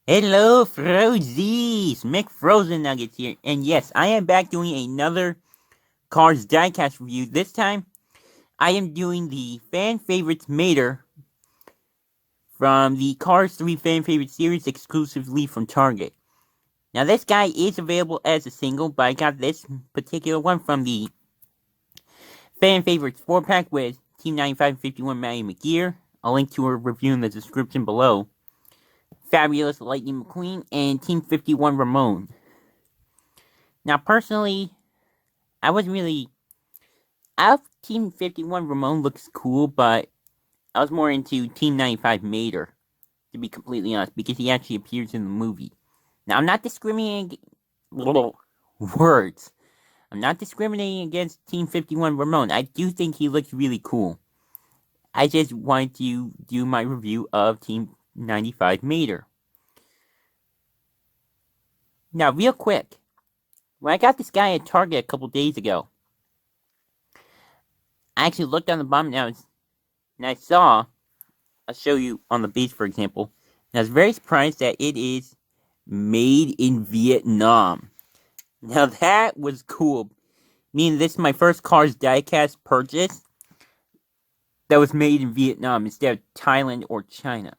Hello, Frozies! McFrozen Nuggets here, and yes, I am back doing another Cars diecast review. This time, I am doing the fan favorites Mater from the Cars 3 fan favorite series exclusively from Target. Now, this guy is available as a single, but I got this particular one from the fan favorites 4 pack with Team 95 and 51 Maddie McGear. I'll link to her review in the description below. Fabulous Lightning McQueen and Team 51 Ramon. Now, personally, I wasn't really. Out of Team 51, Ramon looks cool, but I was more into Team 95 Mater, to be completely honest, because he actually appears in the movie. Now, I'm not discriminating. Words. I'm not discriminating against Team 51 Ramon. I do think he looks really cool. I just wanted to do my review of Team 95 Mater. Now, real quick, when I got this guy at Target a couple days ago, I actually looked on the bottom now, and I saw. I'll show you on the base, for example. And I was very surprised that it is made in Vietnam. Now that was cool. Meaning this is my first Cars diecast purchase that was made in Vietnam instead of Thailand or China.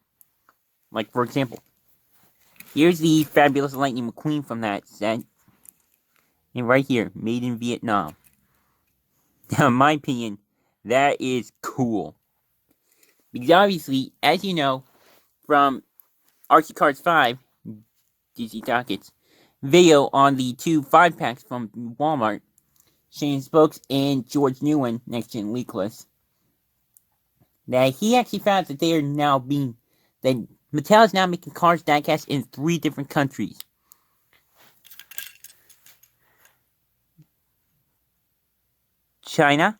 Like, for example, here's the Fabulous Lightning McQueen from that set. And right here, made in Vietnam. Now, in my opinion, that is cool. Because obviously, as you know, from RC Cars 5, DC Dockets, video on the two 5-packs from Walmart, Shane Spokes and George Newen, Next Gen Leakless, that he actually found that they are now being, that Mattel is now making Cars diecast in 3 different countries. China,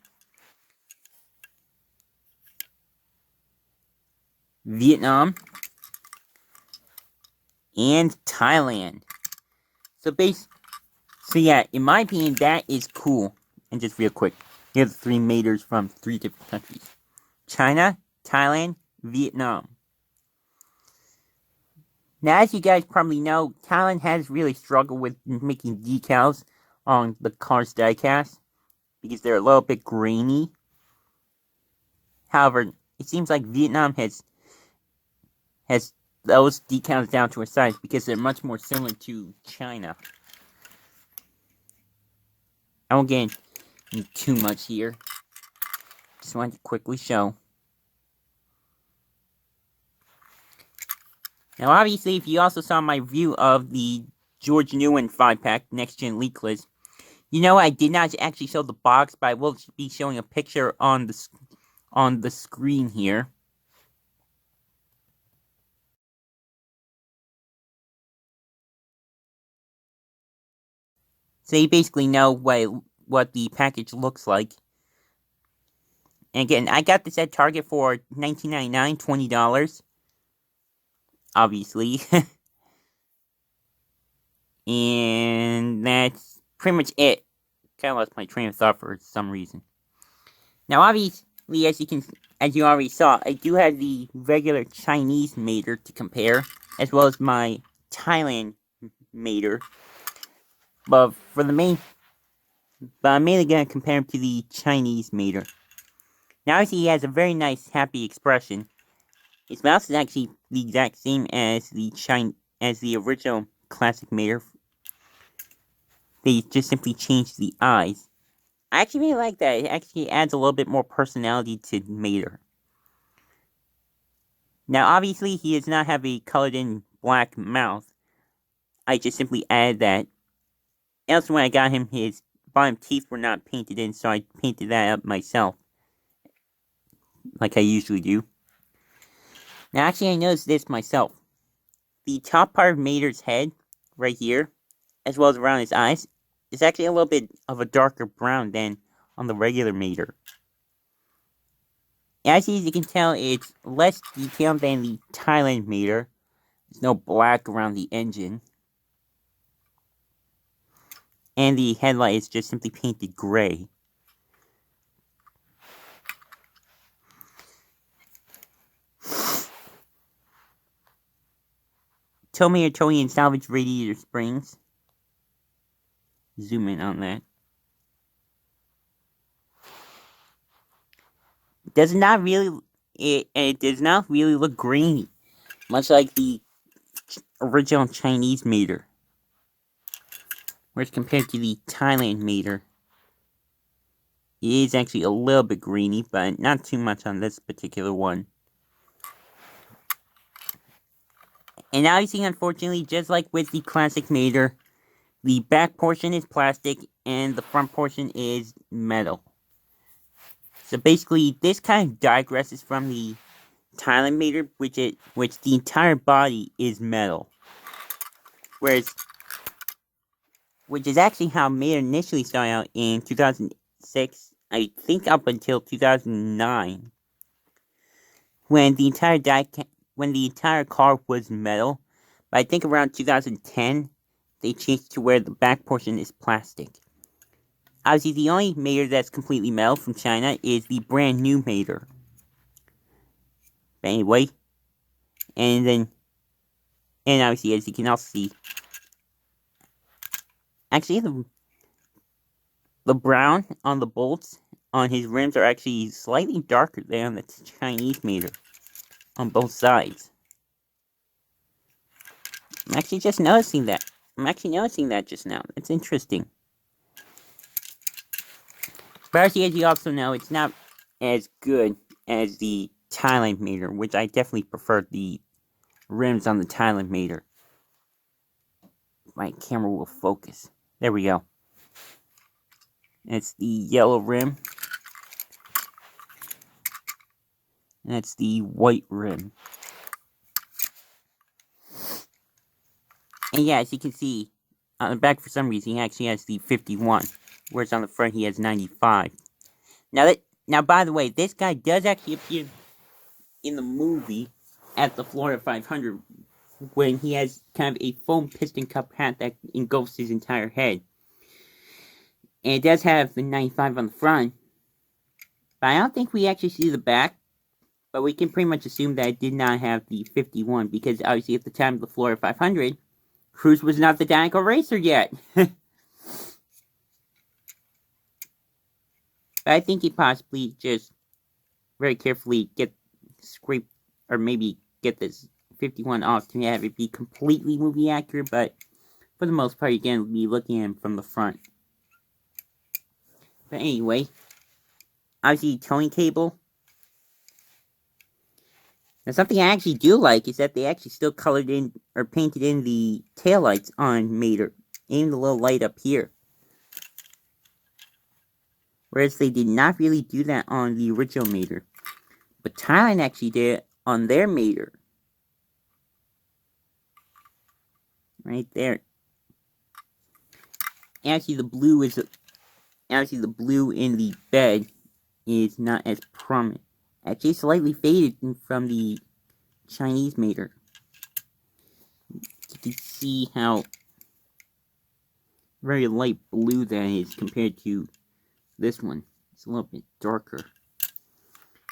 Vietnam, and Thailand. So yeah, in my opinion, that is cool. And just real quick, here's the 3 maters from 3 different countries. China, Thailand, Vietnam. Now, as you guys probably know, Thailand has really struggled with making decals on the Cars diecast because they're a little bit grainy. However, it seems like Vietnam has those decals down to a size because they're much more similar to China. I won't get into too much here. Just wanted to quickly show. Now, obviously, if you also saw my review of the George Newen 5-pack Next Gen Leakless, you know I did not actually show the box, but I will be showing a picture on the screen here. So you basically know what the package looks like. And again, I got this at Target for $19.99, $20. Obviously. And that's pretty much it. Kind of lost my train of thought for some reason. Now, obviously, as you already saw, I do have the regular Chinese Mater to compare, as well as my Thailand Mater. But I'm mainly gonna compare him to the Chinese Mater. Now, obviously, he has a very nice, happy expression. His mouth is actually the exact same as the original classic Mater. They just simply changed the eyes. I actually really like that. It actually adds a little bit more personality to Mater. Now, obviously, he does not have a colored-in black mouth. I just simply added that. Also, when I got him, his bottom teeth were not painted in, so I painted that up myself, like I usually do. Now, actually, I noticed this myself. The top part of Mater's head, right here, as well as around his eyes, is actually a little bit of a darker brown than on the regular Mater. As you can tell, it's less detailed than the Thailand Mater. There's no black around the engine. And the headlight is just simply painted gray. Tomy and salvage radiator springs. Zoom in on that. It does not really look grainy, much like the original Chinese meter. Whereas compared to the Thailand meter, it is actually a little bit grainy, but not too much on this particular one. And now you see, unfortunately, just like with the classic meter, the back portion is plastic and the front portion is metal. So basically, this kind of digresses from the Thailand meter, which the entire body is metal. Which is actually how meter initially started out in 2006, I think up until 2009, when the entire car was metal. But I think around 2010, they changed to where the back portion is plastic. Obviously, the only meter that's completely metal from China is the brand new meter. But anyway, and obviously, as you can also see, actually the brown on the bolts on his rims are actually slightly darker than the Chinese meter on both sides. I'm actually noticing that just now. It's interesting. But as you also know, it's not as good as the Thailand meter, which I definitely prefer the rims on the Thailand meter. My camera will focus. There we go. It's the yellow rim. And it's the white rim. And yeah, as you can see, on the back for some reason he actually has the 51, whereas on the front he has 95. Now by the way, this guy does actually appear in the movie at the Florida 500 when he has kind of a foam piston cup hat that engulfs his entire head. And it does have the 95 on the front, but I don't think we actually see the back. But we can pretty much assume that it did not have the 51, because obviously at the time of the Florida 500, Cruz was not the Dynaco racer yet. But I think he possibly just very carefully scrape, or maybe get this 51 off to have it be completely movie accurate, but for the most part, again, we'll be looking at him from the front. But anyway, obviously, towing cable. Now, something I actually do like is that they actually still colored in, or painted in the taillights on Mater, and the little light up here. Whereas they did not really do that on the original Mater. But Thailand actually did it on their Mater. Right there. Actually, the blue in the bed is not as prominent. Actually, slightly faded from the Chinese Mater. You can see how very light blue that is compared to this one. It's a little bit darker.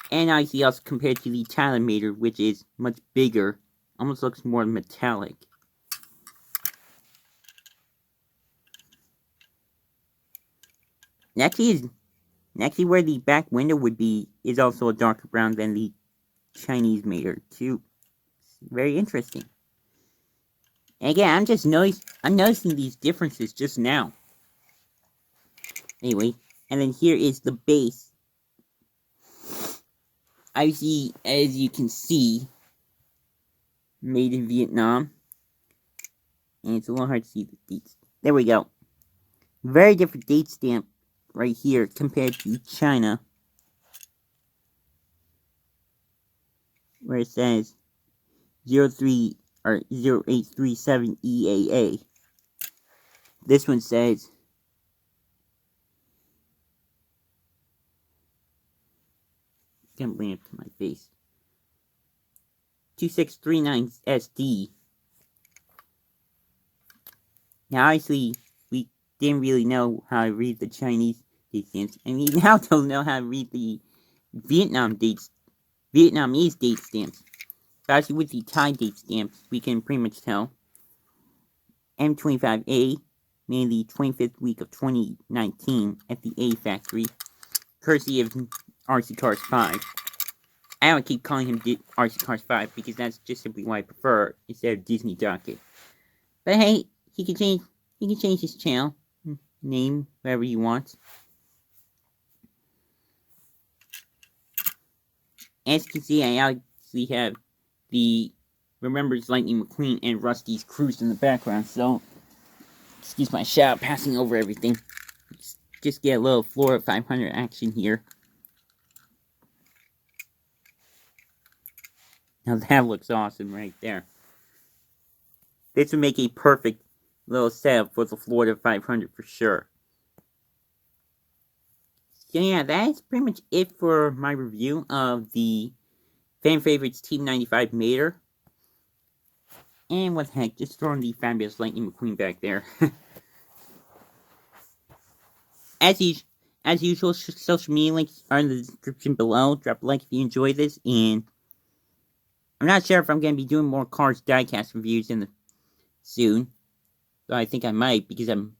And obviously also compared to the Thailand Mater, which is much bigger. Almost looks more metallic. Actually, where the back window would be is also a darker brown than the Chinese Mater too. It's very interesting. And again, I'm noticing these differences just now. Anyway, and then here is the base. Obviously, as you can see, made in Vietnam. And it's a little hard to see the dates. There we go. Very different date stamp right here compared to China, where it says 03 or 0837 EAA. This one says can't bring it to my face. 2639 SD. Now, obviously, we didn't really know how to read the Chinese date stamps, and we now don't know how to read the Vietnamese date stamps. Especially with the tie date stamps, we can pretty much tell. M25A, made the 25th week of 2019 at the A factory, courtesy of RC Cars 5. I don't keep calling him RC Cars 5 because that's just simply what I prefer instead of Disney Docket. But hey, he can change his channel name whatever he wants. As you can see, I obviously have the Remembers Lightning McQueen and Rusty's Cruise in the background, so excuse my shout, passing over everything. Just get a little Florida 500 action here. Now that looks awesome right there. This would make a perfect little setup for the Florida 500 for sure. So yeah, that is pretty much it for my review of the Fan Favorites Team 95 Mater. And what the heck, just throwing the fabulous Lightning McQueen back there. As usual, social media links are in the description below. Drop a like if you enjoy this, and I'm not sure if I'm going to be doing more Cars diecast reviews soon. But I think I might, because I'm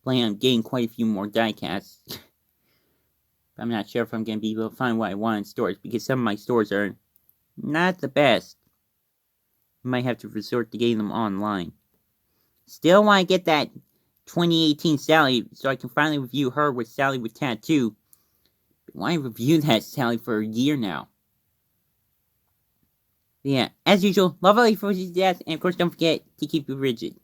planning on getting quite a few more diecasts. But I'm not sure if I'm going to be able to find what I want in stores, because some of my stores are not the best. I might have to resort to getting them online. Still want to get that 2018 Sally, so I can finally review her with Sally with Tattoo. But why review that Sally for a year now? But yeah, as usual, love all your forces to death, and of course don't forget to keep it rigid.